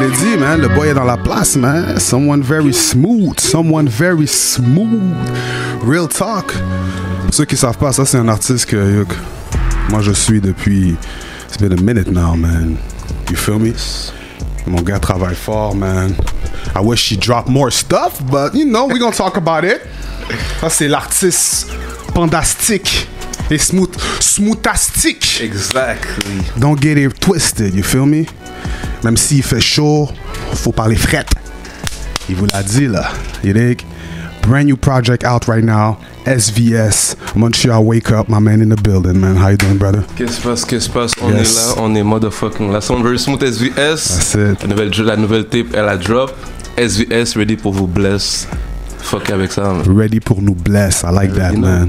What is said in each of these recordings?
l'ai dit, man, le boy est dans la place, man. Someone very smooth. Real talk. Pour ceux qui savent pas, ça c'est un artiste que moi je suis depuis. It's been a minute now, man. You feel me? Mon gars travaille fort, man. I wish he dropped more stuff, but you know, we gonna talk about it. Ça c'est l'artiste pandastique et smoottastique. Exactly. Don't get it twisted, you feel me? Même s'il fait chaud, faut parler fret. Il vous l'a dit là, you dig? Brand new project out right now. SVS, Montreal Wake Up, my man in the building, man. How you doing, brother? Qu'est-ce qui se passe? On est là, on est motherfucking là. Sound very smooth SVS. That's it. La nouvelle tape, elle a drop. SVS, ready pour vous bless. Fuck avec ça, man. Ready pour nous bless. I like that, man.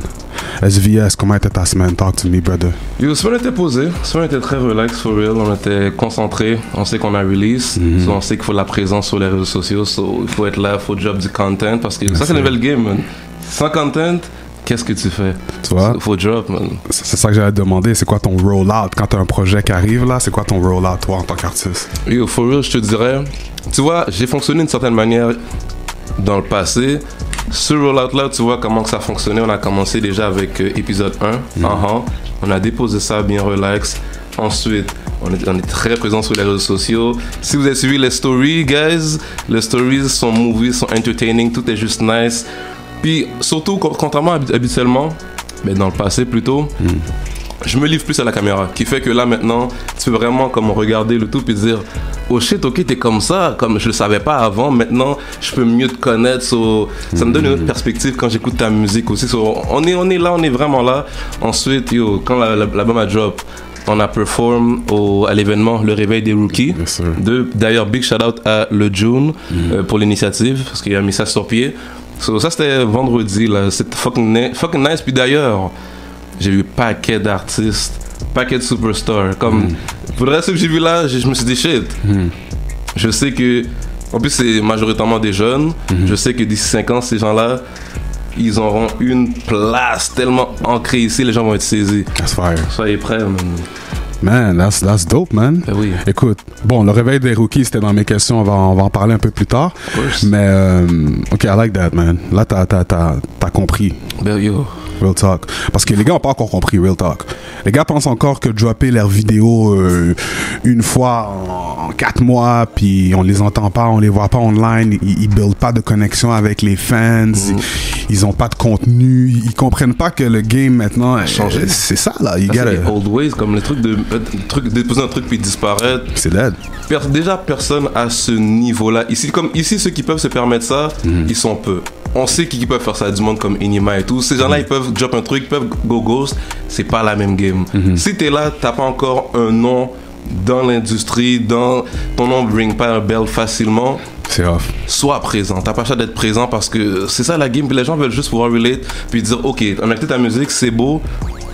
SVS, comment était ta semaine? Talk to me, brother. Yo, semaine était posée. Semaine était très relax, for real. On était concentré. On sait qu'on a release. So on sait qu'il faut de la présence sur les réseaux sociaux. So il faut être là, il faut drop du content. Parce que ça, c'est la nouvelle game, man. Sans content, qu'est-ce que tu fais? Tu vois? Faut drop, man. C'est ça que j'allais te demander. C'est quoi ton roll-out? Quand t'as un projet qui arrive, là, c'est quoi ton roll-out, toi, en tant qu'artiste? Yo, for real, je te dirais... Tu vois, j'ai fonctionné d'une certaine manière dans le passé. Ce rollout-là, tu vois comment que ça fonctionnait. On a commencé déjà avec épisode 1. On a déposé ça bien relax. Ensuite, on est très présent sur les réseaux sociaux. Si vous avez suivi les stories, guys, les stories sont movies, sont entertaining, tout est juste nice. Puis surtout, contrairement habituellement, mais dans le passé plutôt, je me livre plus à la caméra, qui fait que là maintenant, tu peux vraiment comme regarder le tout puis dire oh shit, ok, t'es comme ça, comme je le savais pas avant, maintenant je peux mieux te connaître, ça me donne une autre perspective quand j'écoute ta musique aussi. On est là, on est vraiment là. Ensuite, yo, quand l'album a drop, on a perform à l'événement Le Réveil des Rookies. Yes, D'ailleurs, big shout out à Le June pour l'initiative, parce qu'il a mis ça sur pied. Ça c'était vendredi là, c'était fucking nice. Puis d'ailleurs, j'ai vu paquet d'artistes, paquet de superstars. Comme pour le reste que j'ai vu là, je me suis dit shit. Je sais que, en plus c'est majoritairement des jeunes. Je sais que d'ici 5 ans, ces gens-là, ils auront une place tellement ancrée ici, les gens vont être saisis. That's fire. Soyez prêts, man. Man, that's dope, man. Ben oui. Écoute, bon, le réveil des rookies, c'était dans mes questions. On va en parler un peu plus tard. Mais, ok, I like that, man. Là, t'as compris. Ben yo. Real talk. Parce que les gars n'ont pas encore compris Real talk. Les gars pensent encore que dropper leurs vidéos une fois en 4 mois, puis on les entend pas, on les voit pas online, ils buildent pas de connexion avec les fans, ils ont pas de contenu, ils comprennent pas que le game maintenant c'est ça là. C'est les old ways, comme le truc de déposer un truc puis disparaître. C'est dead. Déjà personne à ce niveau-là. Ici ceux qui peuvent se permettre ça, ils sont peu. On sait qui peuvent faire ça, du monde comme Inima et tout. Ces gens-là, ils peuvent drop un truc, ils peuvent go ghost. C'est pas la même game. Si t'es là, t'as pas encore un nom dans l'industrie, ton nom bring pas un bell facilement. C'est off. Sois présent. T'as pas besoin d'être présent parce que c'est ça la game. Puis les gens veulent juste pouvoir relate puis dire ok, on a écouté ta musique, c'est beau.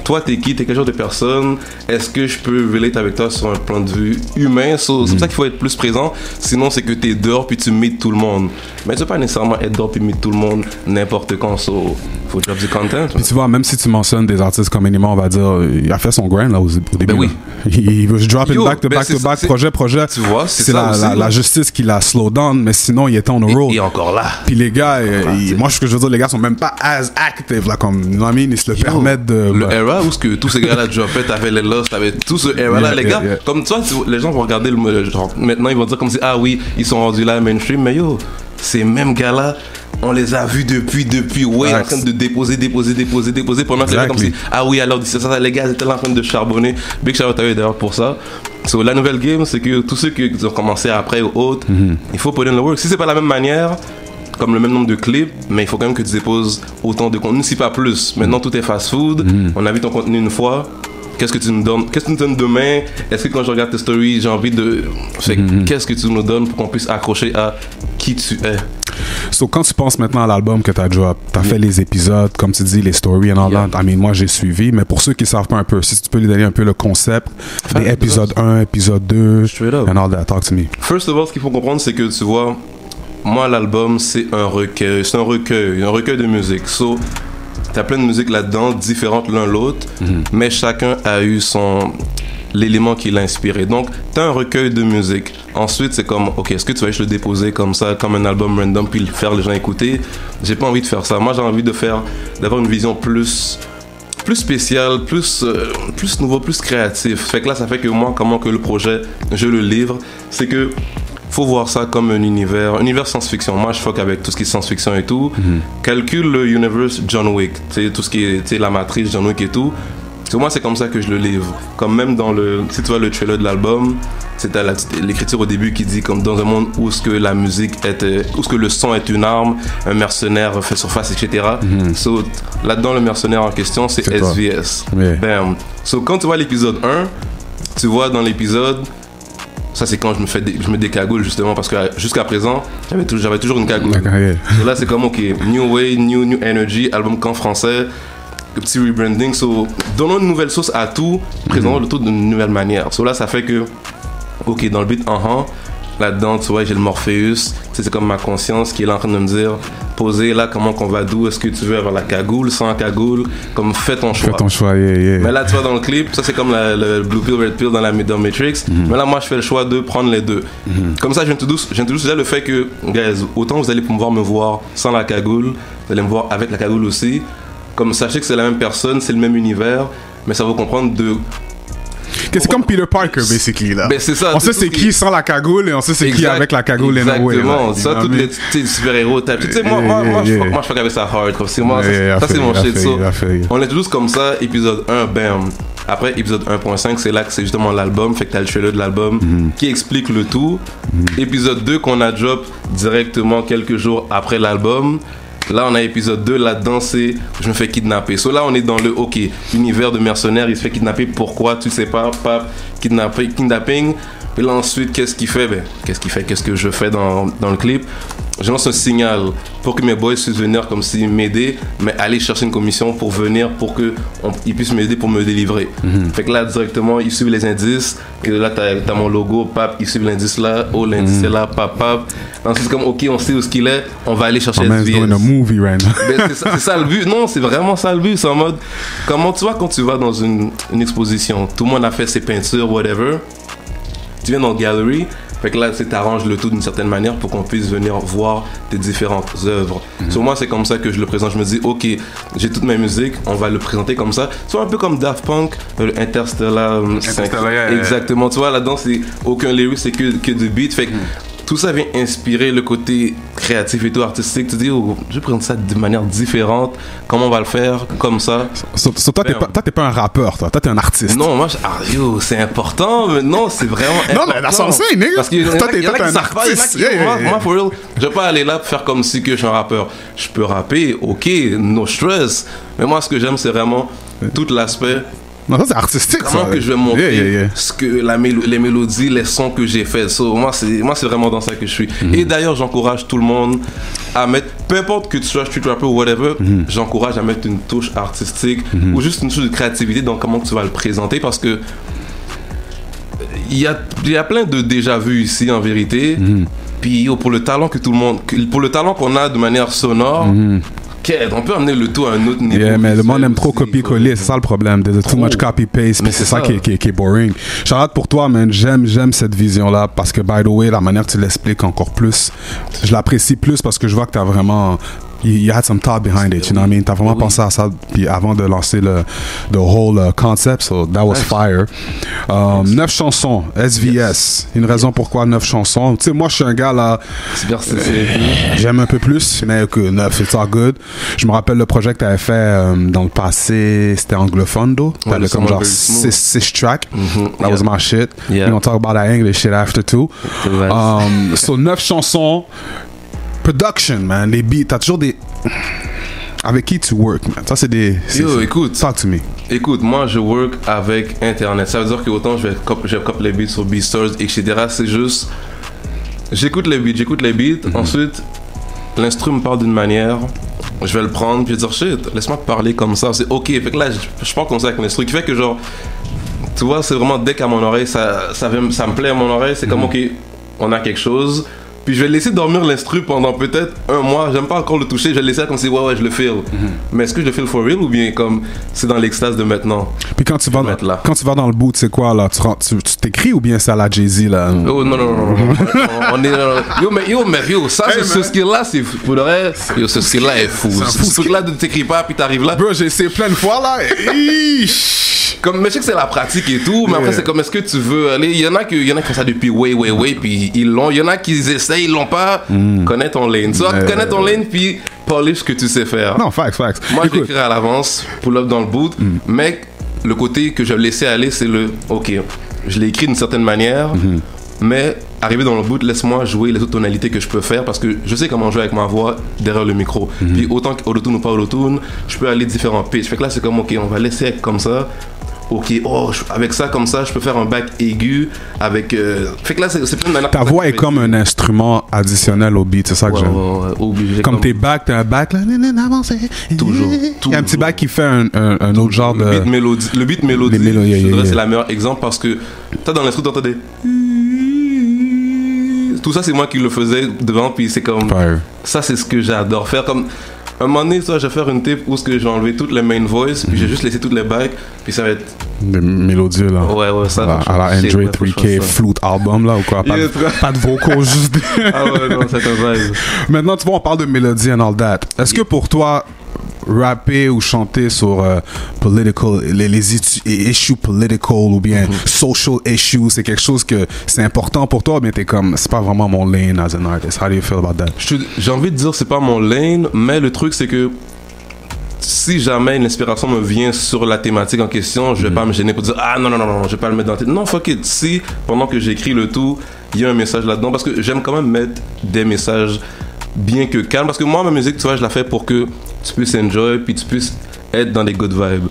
Toi, t'es qui? T'es quel genre de personne? Est-ce que je peux relate avec toi sur un plan de vue humain? C'est pour ça qu'il faut être plus présent. Sinon, c'est que t'es dehors puis tu meets tout le monde. Mais tu peux pas nécessairement être dehors puis meet tout le monde n'importe quand. Faut drop du content. Puis tu vois, même si tu mentionnes des artistes comme Enima, on va dire, il a fait son grind là au début. Ben oui. Il veut drop in back to back, projet. Tu vois, c'est ça aussi, la justice qui l'a slow down, mais sinon, il était on the road. Et encore là. Puis les gars, moi, ce que je veux dire, les gars sont même pas as active là, comme, you know what I mean, ils se le permettent de... Le era où ce que tous ces gars-là droppaient, t'avais les Lost, t'avais tout ce era-là, les gars, comme toi, les gens vont regarder genre, maintenant ils vont dire comme si, ah oui, ils sont rendus là mainstream, mais yo, ces mêmes gars-là, on les a vus depuis, en train de déposer, pendant que les gens comme si, ah oui, alors c'est ça, les gars étaient là en train de charbonner. Big shout out à eux d'ailleurs pour ça. So, la nouvelle game, c'est que tous ceux qui ont commencé après ou autres, il faut put in the work. Si c'est pas la même manière, comme le même nombre de clips, mais il faut quand même que tu déposes autant de contenu, si pas plus. Maintenant, tout est fast-food. On a vu ton contenu une fois. Qu'est-ce que tu nous donnes? Qu'est-ce que tu nous donnes demain? Est-ce que quand je regarde tes stories, j'ai envie de... Qu'est-ce que tu nous donnes pour qu'on puisse accrocher à qui tu es? So, quand tu penses maintenant à l'album que tu as drop, tu as fait les épisodes, comme tu dis, les stories and all that. I mean, moi, j'ai suivi, mais pour ceux qui ne savent pas un peu, si tu peux lui donner un peu le concept des épisodes 1, épisode 2, and all that, talk to me. First of all, ce qu'il faut comprendre, c'est que tu vois, moi, l'album, c'est un recueil de musique. So, t'as plein de musiques là-dedans, différentes l'un l'autre, mais chacun a eu l'élément qui l'a inspiré. Donc, tu as un recueil de musique. Ensuite, c'est comme, ok, est-ce que tu vas juste le déposer comme ça, comme un album random, puis le faire les gens écouter? J'ai pas envie de faire ça. Moi, j'ai envie d'avoir une vision plus spécial, plus nouveau, plus créatif. Fait que là, ça fait que moi, comment que le projet, je le livre, c'est que faut voir ça comme un univers science-fiction. Moi, je fuck avec tout ce qui est science-fiction et tout. Calcule le universe John Wick, tout ce qui est la matrice John Wick et tout. Pour moi, c'est comme ça que je le livre. Comme même si tu vois le trailer de l'album, c'est l'écriture au début qui dit comme dans un monde où ce que la musique où ce que le son est une arme, un mercenaire fait surface, etc. So, là-dedans, le mercenaire en question, c'est SVS. Yeah. Bam. So, quand tu vois l'épisode 1, tu vois dans l'épisode, ça c'est quand je me décagoule justement parce que jusqu'à présent, j'avais toujours une cagoule. So, là, c'est comme, ok, new way, new energy, album qu'en français, petit rebranding. So, donnons une nouvelle sauce à tout, présentons le tout d'une nouvelle manière. So, là, ça fait que, ok, dans le beat, là-dedans, tu vois, j'ai le Morpheus. C'est comme ma conscience qui est là en train de me dire, posez là, comment qu'on va, d'où est-ce que tu veux avoir la cagoule, sans la cagoule, comme fais ton choix. Fais ton choix, yeah. Mais là, tu vois, dans le clip, ça c'est comme le Blue Pill, Red Pill dans Matrix. Mais là, moi, je fais le choix de prendre les deux. Comme ça, j'introduis déjà le fait que, guys, autant vous allez pouvoir me voir sans la cagoule, vous allez me voir avec la cagoule aussi. Comme sachez que c'est la même personne, c'est le même univers, mais ça va comprendre de... C'est comme Peter Parker, basically, là. Ben, c'est ça. On sait c'est qui sans la cagoule et on sait c'est qui avec la cagoule. Exactement. Ça, tous les super-héros. Tu sais, moi, je fuck avec ça hard. C'est moi, ça c'est mon shit. On l'introduit comme ça, épisode 1, bam. Après, épisode 1.5, c'est là que c'est justement l'album. Fait que t'as le trailer de l'album qui explique le tout. Épisode 2 qu'on a drop directement quelques jours après l'album. Là, on a épisode 2, là-dedans, c'est je me fais kidnapper. So là, on est dans le, ok, univers de mercenaires, il se fait kidnapper, pourquoi, tu sais pas, kidnapping. Et là, ensuite, qu'est-ce qu'il fait? Qu'est-ce que je fais dans le clip? Je lance un signal pour que mes boys puissent venir comme s'ils m'aidaient, mais aller chercher une commission pour venir, pour qu'ils puissent m'aider pour me délivrer. Fait que là, directement, ils suivent les indices. Que là, t'as mon logo, pap, ils suivent l'indice là. Oh, l'indice est là, pap. Ensuite, c'est comme, ok, on sait où ce qu'il est, on va aller chercher SVS. doing a movie right now. Ben, c'est ça le but. Non, c'est vraiment ça le but. C'est en mode, comment tu vois quand tu vas dans une exposition, tout le monde a fait ses peintures, whatever. Tu viens dans le gallery, fait que là, tu t'arranges le tout d'une certaine manière pour qu'on puisse venir voir tes différentes œuvres. Sur moi, c'est comme ça que je le présente. Je me dis, ok, j'ai toute ma musique, on va le présenter comme ça. C'est un peu comme Daft Punk, Interstellar 5. Exactement. Tu vois, là-dedans, c'est aucun lyric, c'est que du beat. Fait que tout ça vient inspirer le côté créatif et tout, artistique. Tu dis, oh, je vais prendre ça de manière différente. Comment on va le faire? Comme ça. Toi, t'es pas un rappeur, toi. Toi, t'es un artiste. Non, moi, c'est important, mais non, c'est vraiment important. Non, mais that's what I'm saying, nigga. Parce que toi, t'es un artiste. Moi, for real, je vais pas aller là pour faire comme si que je suis un rappeur. Je peux rapper, ok, no stress. Mais moi, ce que j'aime, c'est vraiment tout l'aspect. Non, ça c'est artistique. Comment que je vais montrer ce que les mélodies, les sons que j'ai fait. So, moi, c'est vraiment dans ça que je suis. Et d'ailleurs, j'encourage tout le monde à mettre, peu importe que tu sois street rapper ou whatever, j'encourage à mettre une touche artistique ou juste une touche de créativité dans comment tu vas le présenter, parce que il y a plein de déjà vu ici en vérité. Puis pour le talent qu'on a de manière sonore. On peut amener le tout à un autre niveau. Yeah, mais le monde aime trop copier-coller, c'est ça le problème. There's too much copy-paste, mais c'est ça qui est boring. Shout-out pour toi, man. J'aime cette vision-là parce que, by the way, la manière que tu l'expliques encore plus, je l'apprécie plus parce que je vois que tu as vraiment... You had some thought behind it, you know what I mean? T'as vraiment pensé à ça puis avant de lancer the whole concept, so that was fire. 9 chansons, SVS. Une raison pourquoi 9 chansons. Tu sais, moi, je suis un gars là. J'aime un peu plus, mais que 9, it's all good. Je me rappelle le projet que t'avais fait dans le passé, c'était anglophone, though. T'avais comme genre 6 tracks. That was my shit. We're gonna talk about that English shit after too. So 9 chansons. Production, man, les beats, t'as toujours des... Avec qui tu work, man? Ça, c'est des... écoute. Talk to me. Écoute, moi, je work avec Internet. Ça veut dire que autant je vais copie les beats sur BeatStars, etc. C'est juste... J'écoute les beats. Ensuite, l'instru me parle d'une manière. Je vais le prendre, puis je vais dire, shit, laisse-moi te parler comme ça. C'est OK. Fait que là, je parle comme ça avec l'instru. Qui fait que, genre... Tu vois, c'est vraiment dès qu'à mon oreille, ça me plaît à mon oreille. C'est comme, OK, on a quelque chose... Puis je vais laisser dormir l'instru pendant peut-être un mois. J'aime pas encore le toucher. Je vais le laisser comme si ouais je le feel. Mais est-ce que je le feel for real ou bien comme c'est dans l'extase de maintenant? Puis quand tu vas dans le boot, c'est quoi là? Tu t'écris ou bien c'est à la Jay-Z là? Oh non. On est yo, ça ce skill là c'est pour de vrai. Yo, ce skill là est fou. Ce truc là de t'écris pas puis t'arrives là. Bro, j'ai essayé plein de fois là. Comme, mais je sais que c'est la pratique et tout, mais après c'est comme est-ce que tu veux aller. Il y en a qui font ça depuis way puis ils l'ont. Il y en a qui essayent, ils l'ont pas. Connais ton lane. Tu connais ton lane puis polish ce que tu sais faire. Non, facts. Moi je l'écrirai à l'avance, pull up dans le boot, mais le côté que je laissais aller c'est le ok, je l'ai écrit d'une certaine manière, mais arrivé dans le boot, laisse-moi jouer les autres tonalités que je peux faire parce que je sais comment jouer avec ma voix derrière le micro. Puis autant qu'autotune ou pas autotune, je peux aller différents pitches. Fait que là c'est comme ok, on va laisser être comme ça. Ok, avec ça comme ça, je peux faire un back aigu avec. Fait que là, c'est plein de manières. Ta voix est comme un instrument additionnel au beat, c'est ça que j'aime. Obligé. Comme tes backs, t'as un back là, avancé. Toujours. Il y a un petit back qui fait un autre genre de. Le beat mélodie. C'est la meilleure exemple parce que t'as dans l'instru, t'entends des. Tout ça, c'est moi qui le faisais devant, puis c'est comme. Fire. Ça, c'est ce que j'adore faire. Comme. Un moment donné, je vais faire une tape où j'ai enlevé toutes les main voice, puis j'ai juste laissé toutes les backs, puis ça va être. Des mélodieux là. Ouais, ça. À la Andre 3K flute album là ou quoi? Pas de vocaux, juste. Ah ouais, non, c'est un vibe. Maintenant, tu vois, on parle de mélodie and all that. Est-ce que pour toi, rapper ou chanter sur political, les issues political ou bien social issues, c'est quelque chose que c'est important pour toi, ou bien t'es comme, c'est pas vraiment mon lane as an artist? How do you feel about that? J'ai envie de dire c'est pas mon lane, mais le truc c'est que si jamais une inspiration me vient sur la thématique en question, je vais pas me gêner pour dire ah non, je vais pas le mettre dans la tête. Non, fuck it. Si pendant que j'écris le tout, il y a un message là-dedans, parce que j'aime quand même mettre des messages bien que calmes, parce que moi ma musique, tu vois, je la fais pour que tu puisses enjoy, puis tu puisses être dans des good vibes.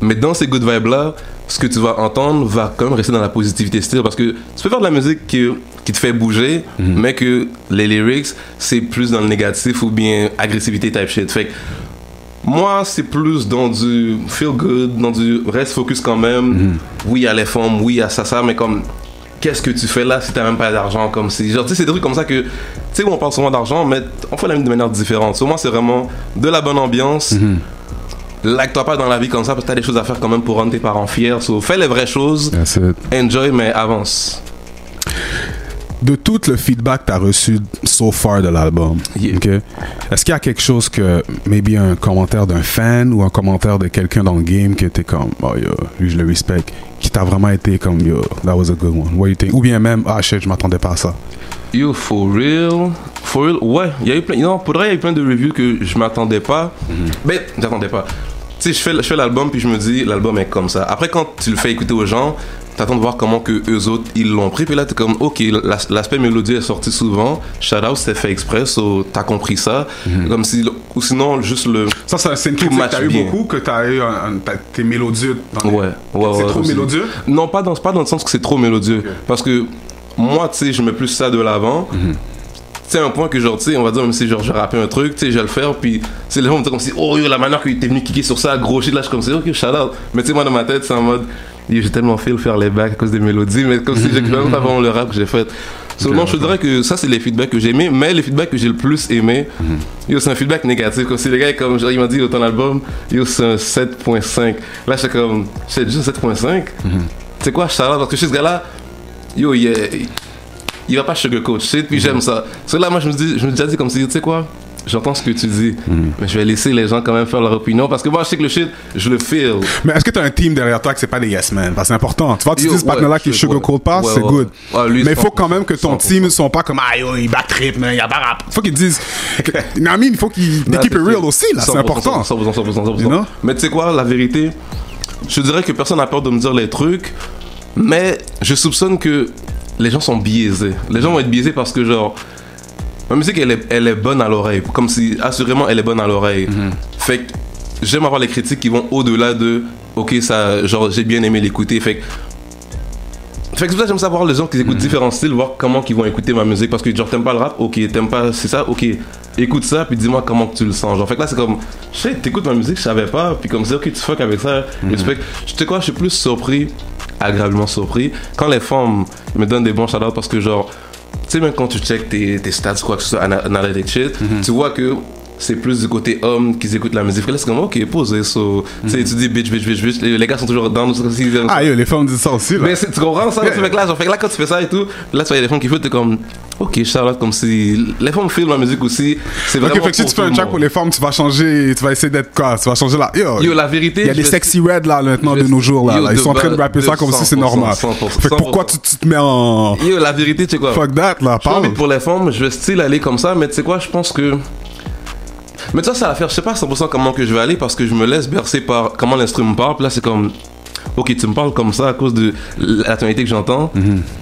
Mais dans ces good vibes là, ce que tu vas entendre va quand même rester dans la positivité style, parce que tu peux faire de la musique qui te fait bouger, mais que les lyrics c'est plus dans le négatif ou bien agressivité type shit. Fait que moi c'est plus dans du feel good, dans du reste focus quand même. Oui il y a les formes, oui il y a ça, mais comme qu'est-ce que tu fais là si t'as même pas d'argent, comme si genre tu sais c'est des trucs comme ça que tu sais où on parle souvent d'argent mais on fait la musique de manière différente. Sur moi c'est vraiment de la bonne ambiance. Like-toi pas dans la vie comme ça parce que t'as des choses à faire quand même pour rendre tes parents fiers. So, fais les vraies choses, enjoy mais avance. De tout le feedback que tu as reçu so far de l'album, okay, est-ce qu'il y a quelque chose que, maybe un commentaire d'un fan ou un commentaire de quelqu'un dans le game que t'es comme, oh yo, lui je le respecte, qui t'a vraiment été comme, yo, that was a good one, what you think? Ou bien même, ah shit, je m'attendais pas à ça. Yo, for real, ouais, il y a eu plein, non, pour vrai, il y a eu plein de reviews que je m'attendais pas, mais j'attendais pas. Tu sais, je fais l'album puis je me dis, l'album est comme ça. Après, quand tu le fais écouter aux gens, t'attends de voir comment que eux autres ils l'ont pris, puis là t'es comme ok, l'aspect mélodie est sorti souvent, shout out c'était fait exprès, so t'as compris ça, comme si, ou sinon juste le ça c'est une critique que t'as eu beaucoup, que t'as eu t'es mélodieux dans les... c'est trop mélodieux? Non, pas dans le sens que c'est trop mélodieux, parce que moi tu sais je mets plus ça de l'avant. C'est un point que genre tu sais on va dire même si genre je rappais un truc, tu sais je vais le faire, puis c'est les gens me disent comme si oh yo la manière que t'es venu kicker sur ça gros shit, là je suis comme si ok shout out, mais tu sais moi dans ma tête c'est en mode j'ai tellement fait le faire les backs à cause des mélodies, mais comme si j'ai quand même pas vraiment le rap que j'ai fait. Seulement, je dirais que ça, c'est les feedbacks que j'ai aimés, mais les feedbacks que j'ai le plus aimé, yo, c'est un feedback négatif. Comme si les gars, comme genre, ils m'ont dit, ton album, yo, c'est un 7.5. Là, j'étais comme, c'est juste un 7.5. C'est quoi, Charlotte? Parce que chez ce gars-là, yo, il va pas sugarcoat shit, puis j'aime ça. Parce que là, moi, je me suis déjà dit comme si, tu sais quoi? J'entends ce que tu dis, mais je vais laisser les gens quand même faire leur opinion parce que moi je sais que le shit, je le feel. Mais est-ce que tu as un team derrière toi que c'est pas des yes men? Parce que c'est important. Tu vois, tu dis ce partenaire-là qui sugarcoat pas, c'est good. Mais il faut quand même que ton team ne sont pas comme ah yo, il back trip, mais il y a pas rap. Il faut qu'ils disent. Nami, il faut qu'ils keep it real aussi, là. C'est important. 100%. You know? Mais tu sais quoi, la vérité, je dirais que personne n'a peur de me dire les trucs, mais je soupçonne que les gens sont biaisés. Les gens vont être biaisés parce que genre. Ma musique, elle est bonne à l'oreille. Comme si, assurément, elle est bonne à l'oreille. Fait que j'aime avoir les critiques qui vont au-delà de ok, ça, genre, j'ai bien aimé l'écouter. Fait que c'est pour ça que j'aime savoir les gens qui écoutent différents styles, voir comment ils vont écouter ma musique. Parce que, genre, t'aimes pas le rap, ok, t'aimes pas, c'est ça, ok, écoute ça, puis dis-moi comment que tu le sens. Genre, fait que là, c'est comme, je sais, t'écoutes ma musique, je savais pas, puis comme ça, ok, tu fuck avec ça. Et tu fais que, tu sais quoi, je suis plus surpris, agréablement surpris, quand les femmes me donnent des bons shout-outs parce que, genre, tu sais, même quand tu check tes stats, quoi que ce soit, analytic shit, tu vois que c'est plus du côté homme qui écoutent la musique. Là, c'est comme, ok, posez, so. Tu sais, tu dis bitch, les gars sont toujours dans nous. Ah, yo, les femmes disent ça aussi, là. Mais tu comprends ça, yeah. Fait que là, quand tu fais ça et tout, là, tu vois, il y a des femmes qui font, t'es comme, ok, Charlotte, comme si les femmes filment la musique aussi. C'est vraiment. Ok, fait que si tu fais un track pour les femmes, tu vas changer, tu vas essayer d'être quoi? Tu vas changer là. Yo, la vérité. Il y a des sexy red là, maintenant, de nos jours, là. Ils sont en train de rapper ça comme si c'est normal. Fait que pourquoi tu te mets en. Yo, la vérité, tu sais quoi? Fuck that, là, parle. Pour les femmes, je vais style aller comme ça, mais tu sais quoi, je pense que. Mais ça, c'est l'affaire. Je sais pas 100% comment que je vais aller parce que je me laisse bercer par comment l'instrument me parle. Puis là, c'est comme, ok, tu me parles comme ça à cause de la tonalité que j'entends.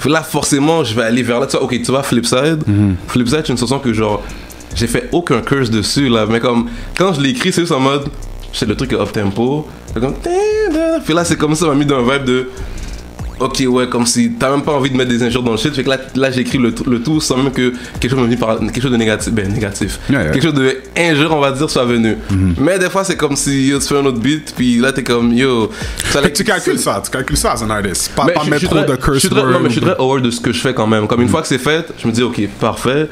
Là, forcément, je vais aller vers là. Tu vois, ok, tu vois, Flipside. Flipside, c'est une chanson que genre, j'ai fait aucun curse dessus là. Mais comme, quand je l'ai écrit, c'est juste en mode, c'est le truc off tempo. Comme, puis là, c'est comme ça, m'a mis dans un vibe de. Ok, ouais, comme si t'as même pas envie de mettre des injures dans le shit. Fait que là j'ai écrit le tout sans même que quelque chose me vienne par quelque chose de négatif. Ben, négatif. Yeah. Quelque chose de injure, on va dire, soit venu. Mais des fois, c'est comme si yo, tu fais un autre beat, puis là t'es comme yo. Fait que tu calcules ça as un artist. Pas mettre trop de curse words. Non, mais je suis très aware de ce que je fais quand même. Comme une fois que c'est fait, je me dis, ok, parfait.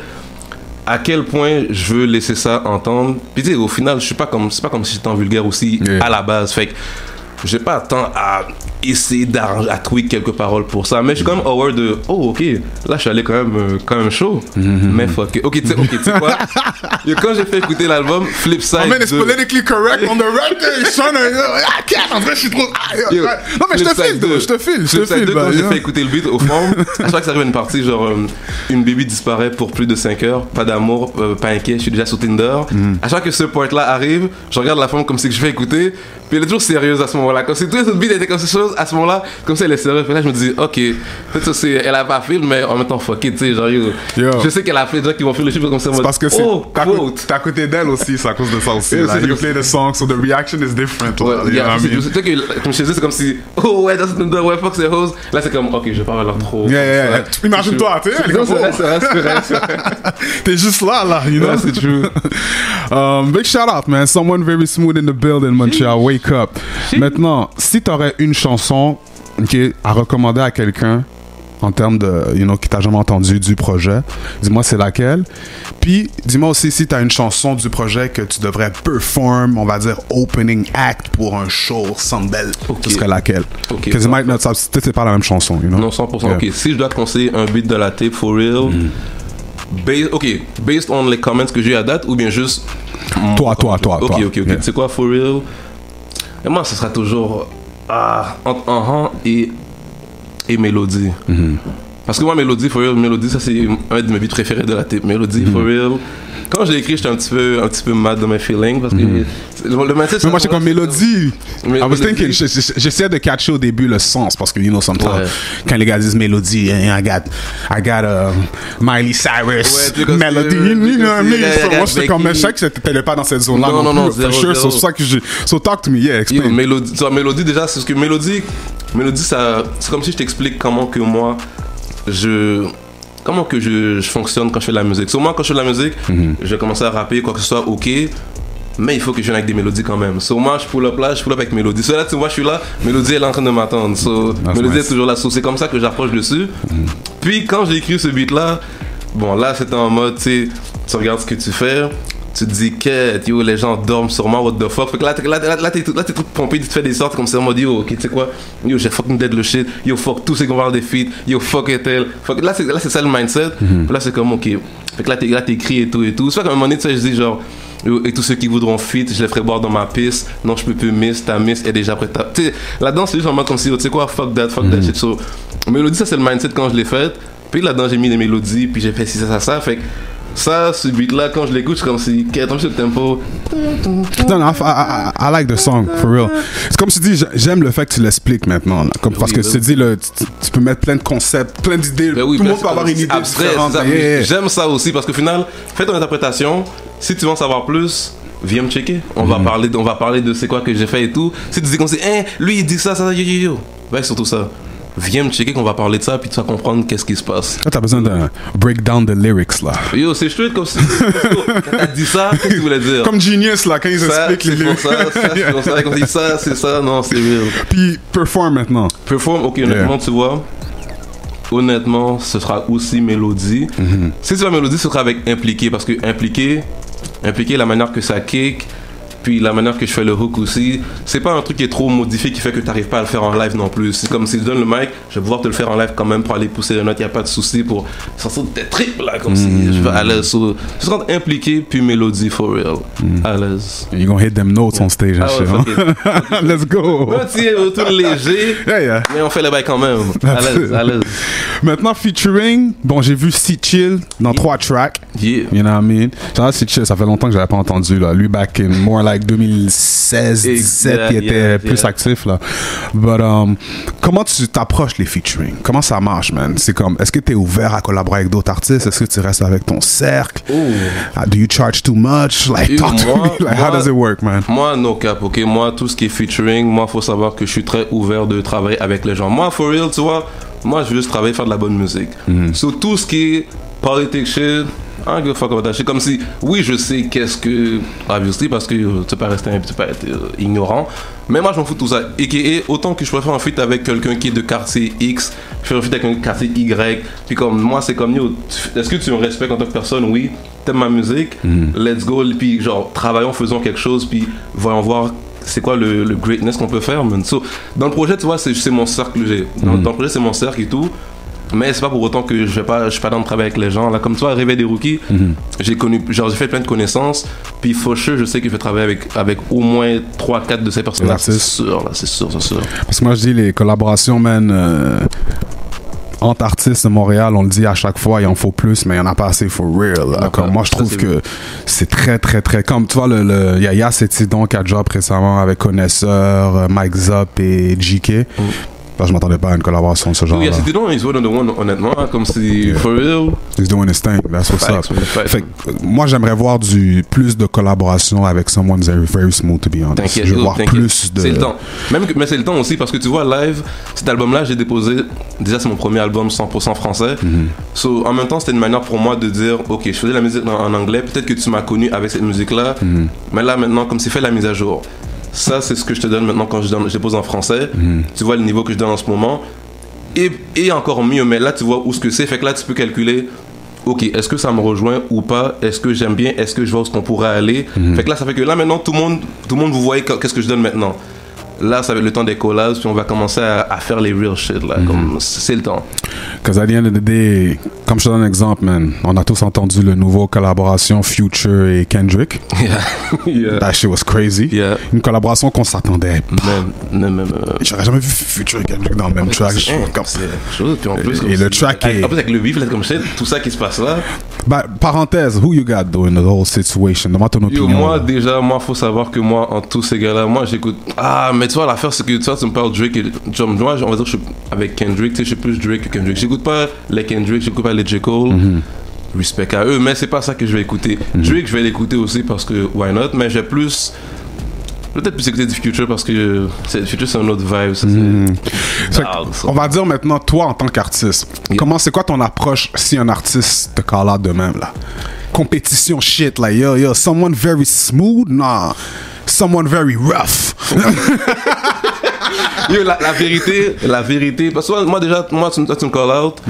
À quel point je veux laisser ça entendre. Puis tu sais, au final, c'est pas comme si j'étais en vulgaire aussi à la base. Fait que j'ai pas tant à essayer d'arranger, à tweak quelques paroles pour ça, mais je suis quand même aware de oh ok, là je suis allé quand même chaud, mais fuck, ok tu sais quoi, quand j'ai fait écouter l'album Flipside, oh man, it's politically correct on the record, he's trying to en vrai je suis trop non mais je te file quand j'ai fait écouter le beat au fond, à chaque fois que ça arrive à une partie genre une baby disparaît pour plus de 5 heures, pas d'amour, pas inquiet, je suis déjà sur Tinder, à chaque fois que ce point là arrive, je regarde la femme comme si je fais écouter, puis elle est toujours sérieuse à ce moment là, comme si tous les autres beats étaient comme ces choses à ce moment là, comme si elle est sérieuse, puis là je me dis ok, peut-être ça elle a pas fait mais en même temps fuck it, tu sais genre je sais qu'elle a fait des gens qui vont faire le chiffre comme ça, c'est parce que t'es à côté d'elle aussi, c'est à cause de ça aussi, là, you play the song so the reaction is different, tu sais que comme je disais c'est comme si oh ouais that's Tinder, ouais fuck c'est rose, là c'est comme ok je vais pas avoir trop, imagine-toi, tu sais, t'es juste là, you know, c'est true. Big shout out man, someone very smooth in the building, Montreal, wake up. Maintenant, si t'aurais une chanson à recommander à quelqu'un en termes de, qui t'a jamais entendu du projet, dis-moi c'est laquelle. Puis, dis-moi aussi si t'as une chanson du projet que tu devrais perform, on va dire opening act pour un show Sandbell, ce serait laquelle? Because it might not, c'est pas la même chanson, Non, 100%. Ok, si je dois te conseiller un beat de la tape for real, based on les comments que j'ai eu à date, ou bien juste toi. Ok. Tu sais quoi, for real? Et moi, ce sera toujours entre et Mélodie. Parce que moi, Mélodie, for real, ça c'est un de mes beats préférés de la tape. Mélodie, for real. Quand je l'ai écrit, j'étais un petit peu mad dans mes feelings parce que le mindset. Mais moi, j'étais comme Mélodie. I was thinking, j'essayais de catcher au début le sens parce que sometimes quand les gars disent Mélodie, I got Miley Cyrus, Melody, you know what I mean? Moi, j'étais comme, je sais que t'étais pas dans cette zone-là. Non, for sure. C'est pour ça que so talk to me, explain. Mélodie, déjà, c'est ce que Mélodie, ça, c'est comme si je t'explique comment que moi, comment que je fonctionne quand je fais de la musique. Moi, quand je fais de la musique, je vais commencer à rapper, quoi que ce soit, ok, mais il faut que je vienne avec des mélodies quand même. Moi, je pull up avec Mélodie. Là, tu vois, je suis là, Mélodie, elle est en train de m'attendre. Mélodie est toujours là. C'est comme ça que j'approche dessus. Puis, quand j'ai écrit ce beat-là, bon, là, c'était en mode, tu regardes ce que tu fais, tu te dis que les gens dorment sûrement, what the fuck. Fait que là, t'es tout pompé, tu te fais des sortes comme ça en mode yo, ok, tu sais quoi, yo, j'ai fucking dead le shit, yo, fuck tous ces qu'on va avoir des feats, yo, fuck et tel. Là, c'est ça le mindset. Là, c'est comme ok. Fait que là, t'écris et tout. C'est pas qu'à un moment donné, tu sais, je dis genre, yo, et tous ceux qui voudront feat, je les ferai boire dans ma piste. Non, je peux plus miss, ta miss est déjà prête. Tu sais, là-dedans, c'est juste en mode comme si, tu sais quoi, fuck that shit. So, mélodie, ça, c'est le mindset quand je l'ai fait. Puis là-dedans, j'ai mis des mélodies, puis j'ai fait ça. Fait que ça, ce beat-là, quand je l'écoute, c'est comme si, attends, le tempo. Non, I like the song, for real. C'est comme tu dis, j'aime le fait que tu l'expliques maintenant. Là, parce que tu te dis, tu peux mettre plein de concepts, plein d'idées. Tout le monde peut avoir une idée différente. J'aime ça aussi, parce que au final, fais ton interprétation. Si tu veux en savoir plus, viens me checker. On va parler de c'est quoi que j'ai fait et tout. Si tu dis comme si, lui il dit ça, yo. Ouais, surtout ça. Viens me checker qu'on va parler de ça, puis tu vas comprendre qu'est-ce qui se passe. Là, t'as besoin d'un breakdown de lyrics, là. Yo, c'est straight comme si. Quand t'as dit ça, qu'est-ce que tu voulais dire? Comme Genius, là, quand ils expliquent les lyrics. Ça, quand ils disent ça, c'est ça, non, c'est real. Puis, perform maintenant. Perform, ok, honnêtement, tu vois. honnêtement, ce sera aussi Mélodie. Si c'est pas Mélodie, ce sera avec Impliqué, parce que Impliqué, la manière que ça kick, puis la manière que je fais le hook aussi, c'est pas un truc qui est trop modifié qui fait que t'arrives pas à le faire en live non plus. C'est comme si je donne le mic, je vais pouvoir te le faire en live quand même pour aller pousser les notes, y a pas de souci pour sortir de tes tripes là, comme si je vais à l'aise. So, ce sera Impliqué puis Mélodie for real, à l'aise. You gonna hit them notes on stage, Ah ouais, fuck it. Let's go. Un petit retour léger, Yeah. mais on fait le bail quand même, à l'aise. Maintenant, featuring, bon, j'ai vu Si Chill dans 3 tracks. Yeah. You know what I mean? Genre, Si Chill, ça fait longtemps que j'avais pas entendu, là. Lui, back in more like 2016, 17, il était plus actif, là. But, comment tu t'approches les featuring? Comment ça marche, man? C'est comme, est-ce que t'es ouvert à collaborer avec d'autres artistes? Est-ce que tu restes avec ton cercle? Do you charge too much? Like, talk to me. Like, how does it work, man? Moi, no cap, ok? Moi, tout ce qui est featuring, moi, faut savoir que je suis très ouvert de travailler avec les gens. Moi, for real, tu vois, moi, je veux juste travailler, faire de la bonne musique. Sur tout ce qui est politique shit, I don't give a fuck about that shit. Comme si, oui, je sais qu'est-ce que, obviously, parce que tu peux pas rester, tu peux pas être ignorant. Mais moi, je m'en fous de tout ça. Et autant que je préfère un feat avec quelqu'un qui est de quartier X, je fais un feat avec un quartier Y. Puis comme moi, c'est comme, yo, est-ce que tu me respectes en tant que personne? Oui. T'aimes ma musique? Let's go. Puis genre, travaillons, faisons quelque chose. Puis voyons voir c'est quoi le greatness qu'on peut faire, man. So, dans le projet, tu vois, c'est mon cercle que j'ai. Dans le projet, c'est mon cercle et tout. Mais c'est pas pour autant que je suis pas dans de travailler avec les gens. Là, comme tu vois, Réveil des Rookies, j'ai fait plein de connaissances. Puis Faucheux, je sais que je vais travailler avec au moins 3-4 de ces personnes-là. C'est sûr. Parce que moi, je dis les collaborations, man. Entre artistes de Montréal, on le dit à chaque fois, il en faut plus, mais il n'y en a pas assez for real. Là. Comme moi, je trouve que c'est très, très, très... Comme tu vois, il y a Yas et Tidon qui a job récemment avec Connaisseur, Mike Zop et JK. Là, je m'attendais pas à une collaboration de ce genre-là. Oui, c'était donc, he's one of the one, honnêtement, comme si, for real. He's doing his thing, that's what's up. Fait que, moi, j'aimerais voir plus de collaborations avec someone very, very smooth, to be honest. Je veux voir plus de... C'est le temps. Mais c'est le temps aussi, parce que tu vois, live, cet album-là, j'ai déposé... Déjà, c'est mon premier album 100% français. So, en même temps, c'était une manière pour moi de dire, OK, je faisais la musique en anglais, peut-être que tu m'as connu avec cette musique-là, mais là, maintenant, comme c'est fait la mise à jour. Ça, c'est ce que je te donne maintenant quand je dépose en français. Tu vois le niveau que je donne en ce moment. Et encore mieux, mais là, tu vois où ce que c'est. Fait que là, tu peux calculer, OK, est-ce que ça me rejoint ou pas? Est-ce que j'aime bien? Est-ce que je vois où ce qu'on pourrait aller? Fait que là, ça fait que là, maintenant, tout le monde vous voyez qu'est-ce que je donne maintenant. Là, ça va être le temps des collages, puis on va commencer à faire les real shit, là. Comme, c'est le temps. Because at the end of the day, comme je te donne un exemple, man, on a tous entendu le nouveau collaboration Future et Kendrick. Yeah. That shit was crazy. Yeah. Une collaboration qu'on s'attendait pas. Même. J'aurais jamais vu Future et Kendrick dans le même track. Puis en plus, et le track est... En plus, avec le beef, là, comme shit, tout ça qui se passe là. Bah, parenthèse, who you got though in the whole situation? Demande ton opinion. Moi, déjà, faut savoir que moi, en tous ces gars-là, moi, j'écoute... Ah, mais tu vois, l'affaire, c'est que tu vois, tu me parles Drake et... Moi, on va dire que je suis avec Kendrick, tu sais, je suis plus Drake que Kendrick. J'écoute pas les Kendrick, j'écoute pas les J. Cole. Respect à eux, mais c'est pas ça que je vais écouter. Drake, je vais l'écouter aussi parce que why not, mais j'ai plus... Peut-être plus écouter du Future parce que Future, c'est un autre vibe. On va dire maintenant, toi, en tant qu'artiste, c'est quoi ton approche si un artiste te call out de même, là? Compétition shit, là, yo, someone very smooth? Nah, someone very rough. Yo, la vérité, parce que moi, déjà, tu me call out.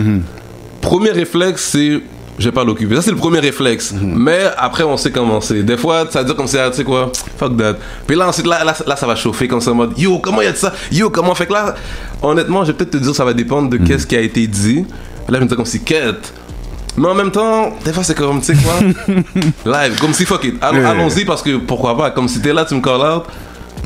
Premier réflexe, c'est... Je vais pas l'occuper. Ça, c'est le premier réflexe. Mais après, on sait comment c'est. Des fois, ça veut dire comme ça, tu sais quoi, fuck that. Puis là, ensuite, là, ça va chauffer comme ça en mode, yo, comment il y a de ça? Yo, comment? Fait que là, honnêtement, je vais peut-être te dire, ça va dépendre de qu'est-ce qui a été dit. Là, je me dis comme si, quête. Mais en même temps, des fois, c'est comme, tu sais quoi, live, comme si, fuck it. Allons-y parce que, pourquoi pas, comme si t'es là, tu me call out.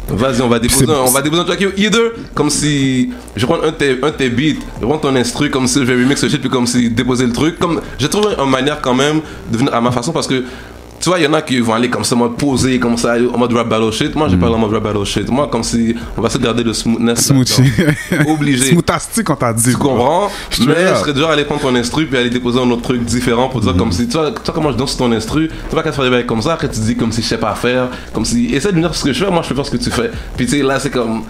Vas-y, on va déposer un track. Either, comme si je prends un de tes beats, je prends ton instru, comme si je vais remix ce shit, puis comme si déposer le truc. Comme, j'ai trouvé une manière quand même de venir à ma façon parce que, tu vois, il y en a qui vont aller comme ça, en mode posé, comme ça, en mode rap battle shit. Moi, j'ai pas le mode rap battle shit. Moi, comme si on va essayer de garder le smoothness. Obligé. Smoothistique, on t'a dit. Tu comprends? Mais je serais déjà allé prendre ton instru puis aller déposer un autre truc différent pour dire comme si, tu vois comment je danse sur ton instru, tu vas qu'à te faire des bails comme ça, après tu dis comme si je sais pas faire, comme si, essaie de me dire ce que je fais, moi je peux faire ce que tu fais. Puis tu sais, là c'est comme...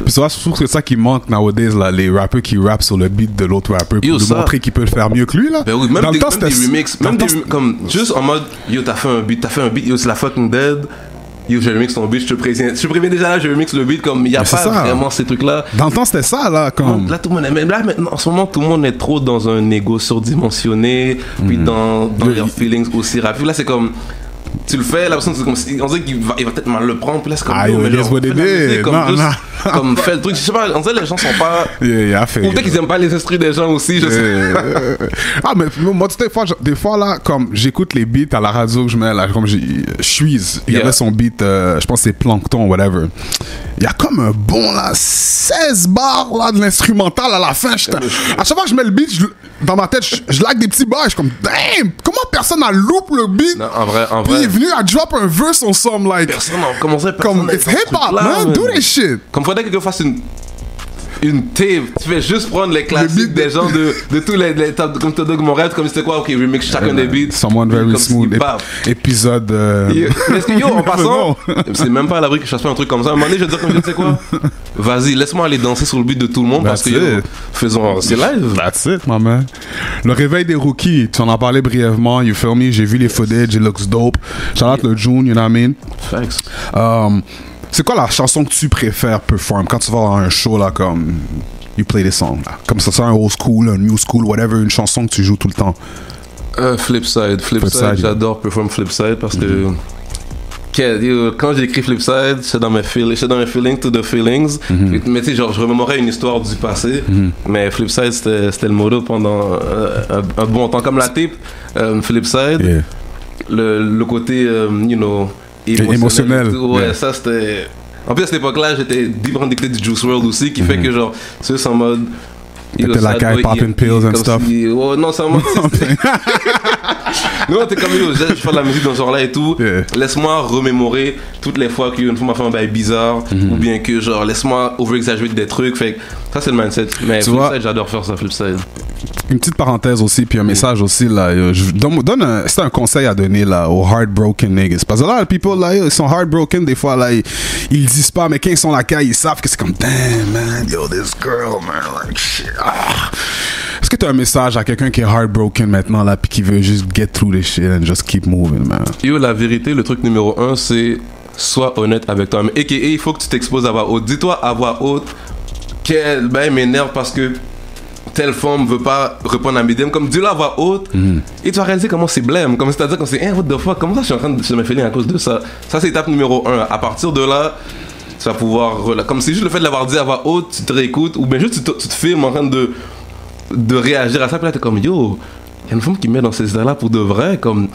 Puis je trouve que c'est ça qui manque nowadays, là, les rappeurs qui rappent sur le beat de l'autre rappeur pour lui montrer qu'il peut le faire mieux que lui, là. Ben oui, même des remixes, comme juste en mode, yo, t'as fait un beat, yo, c'est la fucking dead. yo, je remix ton beat, je te préviens déjà là, je remix le beat, comme il n'y a pas vraiment ces trucs-là. Dans le temps, c'était ça, là, comme... Là, tout le monde même là, maintenant, en ce moment, tout le monde est trop dans un ego surdimensionné, puis dans leurs feelings aussi rapides. Là, c'est comme... Tu le fais, la personne, c'est comme si, on dirait qu'il va peut-être mal le prendre, puis là, c'est comme... comme fais le truc, je sais pas, on dirait que les gens sont pas... Ou peut-être qu'ils aiment pas les esprits des gens aussi, je sais. Mais moi, des fois, là, comme j'écoute les beats à la radio que je mets, là, comme je suis, il y avait son beat, je pense que c'est Plankton, whatever. Il y a comme un bon, là, 16 bars, là, de l'instrumental à la fin. À chaque fois que je mets le beat, dans ma tête, je lag des petits bars, je suis comme, damn, comment personne n'a loupé le beat? Non, en vrai. Puis il est venu à drop un verse on some, like... Personne n'a commencé, comme, it's hip-hop, man, do this shit. Comme faudrait que quelqu'un fasse une tape, tu fais juste prendre les classiques des gens de tous les comme Todo Montréal, comme c'était quoi, ok, remix chacun des beats. Someone very smooth, épisode... Est-ce que yo, en passant, c'est même pas à l'abri que je fasse pas un truc comme ça. À un moment donné, je vais te dire comme tu sais quoi, vas-y, laisse-moi aller danser sur le beat de tout le monde parce que faisons, c'est live. That's it, my man. Le réveil des rookies, tu en as parlé brièvement, you feel me, j'ai vu les footage, it looks dope. Shout out le June, you know what I mean? Facts. C'est quoi la chanson que tu préfères perform quand tu vas à un show là comme you play this song là? Comme ça c'est un old school, un new school, whatever, une chanson que tu joues tout le temps? Flipside, j'adore perform Flipside parce que quand j'écris Flipside, c'est dans mes feelings to the feelings. Mais tu sais, genre je remémorais une histoire du passé, mais Flipside c'était le motto pendant un bon temps, comme la tape Flipside, le côté you know émotionnel. Ouais, ça c'était. En plus à cette époque-là, j'étais deep addicted du Juice WRLD aussi, qui fait que genre, c'est juste en mode. T'étais la guy popping pills and stuff. Oh non, c'est en mode. Non, t'es comme je fais de la musique dans ce genre-là et tout. Laisse-moi remémorer toutes les fois qu'une fois m'a fait un bail bizarre, ou bien que genre, laisse-moi over-exagérer des trucs. Fait que ça, c'est le mindset. Mais Flipside, j'adore faire ça, Flipside. Une petite parenthèse aussi, puis un message aussi, là. C'est un conseil à donner, là, aux heartbroken niggas. Parce que là, les people, là, ils sont heartbroken, des fois, là, ils disent pas, mais quand ils sont là, ils savent que c'est comme, damn, man, yo, this girl, man, like, shit. Est-ce que tu as un message à quelqu'un qui est heartbroken maintenant, là, puis qui veut juste get through this shit and just keep moving, man? Yo, la vérité, le truc numéro 1, c'est sois honnête avec toi. Mais a.k.a. il faut que tu t'exposes à voix haute. Dis-toi à voix haute qu'elle m'énerve parce que telle femme veut pas répondre à mes DM. Comme dis-le à voix haute et tu vas réaliser comment c'est blême. Comme c'est-à-dire quand c'est what the fuck, comment ça je suis en train de se me faire à cause de ça. Ça, c'est étape numéro 1. À partir de là, tu vas pouvoir... Comme c'est juste le fait de l'avoir dit à voix haute, tu te réécoutes, ou bien juste tu te filmes en train de réagir à ça, puis là t'es comme yo, il y a une femme qui me met dans ces états-là pour de vrai, comme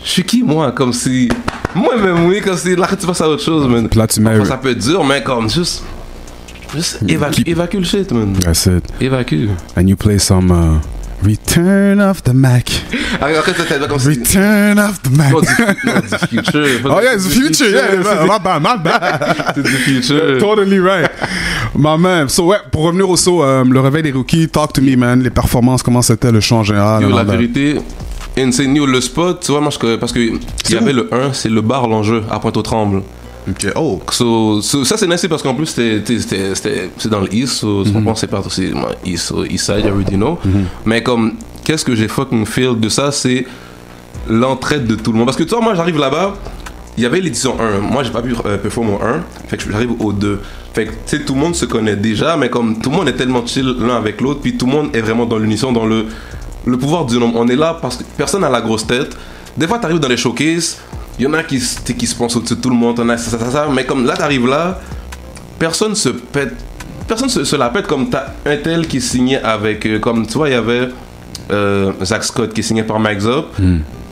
je suis qui moi, comme si moi-même oui, comme si là tu passes à autre chose, man. Là tu mets... ça peut être dur, mais comme juste évacue le shit, man. That's it. Évacue. And you play some Return of the Mac. Return of the Mac. Non, du future. Oh yeah, it's the future. Yeah, my bad. C'est du future. Totally right. My man. So ouais, pour revenir au saut, le réveil des rookies, talk to me, man. Les performances, comment c'était le chant général? Yo, la vérité, insane. Yo, le spot, tu vois, moi, parce que il y avait le 1, c'est le bar l'enjeu à Pointe-aux-Trembles. Ok, oh. So, ça c'est nice parce qu'en plus c'est dans le East, je pense c'est pas aussi East Side, you already know. Mais comme, qu'est-ce que j'ai fucking feel de ça, c'est l'entraide de tout le monde. Parce que tu vois, moi j'arrive là-bas, il y avait l'édition 1, moi j'ai pas pu performer au 1, fait que j'arrive au 2. Fait que tu sais, tout le monde se connaît déjà, mais comme tout le monde est tellement chill l'un avec l'autre, puis tout le monde est vraiment dans l'unisson, dans le pouvoir du nombre. On est là parce que personne n'a la grosse tête. Des fois t'arrives dans les showcases, il y en a qui se pensent au-dessus de tout le monde, on a ça, mais comme là t'arrives là, personne se la pète, comme t'as un tel qui signait avec, comme tu vois, il y avait Zach Scott qui signait par Mike Zop,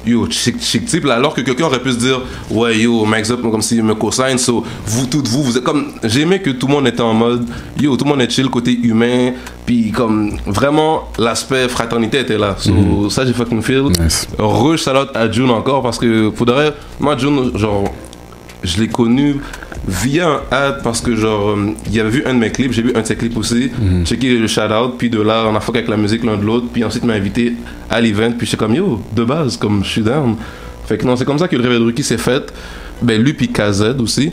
yo, chic type, là, alors que quelqu'un aurait pu se dire, ouais, yo, Mike Zop, comme s'il me co-signe, so, vous êtes comme, j'aimais que tout le monde était en mode, yo, tout le monde est chill, côté humain, puis comme, vraiment, l'aspect fraternité était là, so, ça j'ai fucking feel. Nice. Rush, shout-out à June encore, parce que, pour de vrai, moi, June, genre, je l'ai connu via un ad, parce que, genre, il avait vu un de mes clips, j'ai vu un de ses clips aussi, checké le shout-out, puis de là, on a fuck avec la musique l'un de l'autre, puis ensuite il m'a invité à l'event, puis j'étais comme, yo, de base, comme, je suis down. Fait que non, c'est comme ça que le réveil de rookie s'est fait. Ben, lui, puis KZ aussi.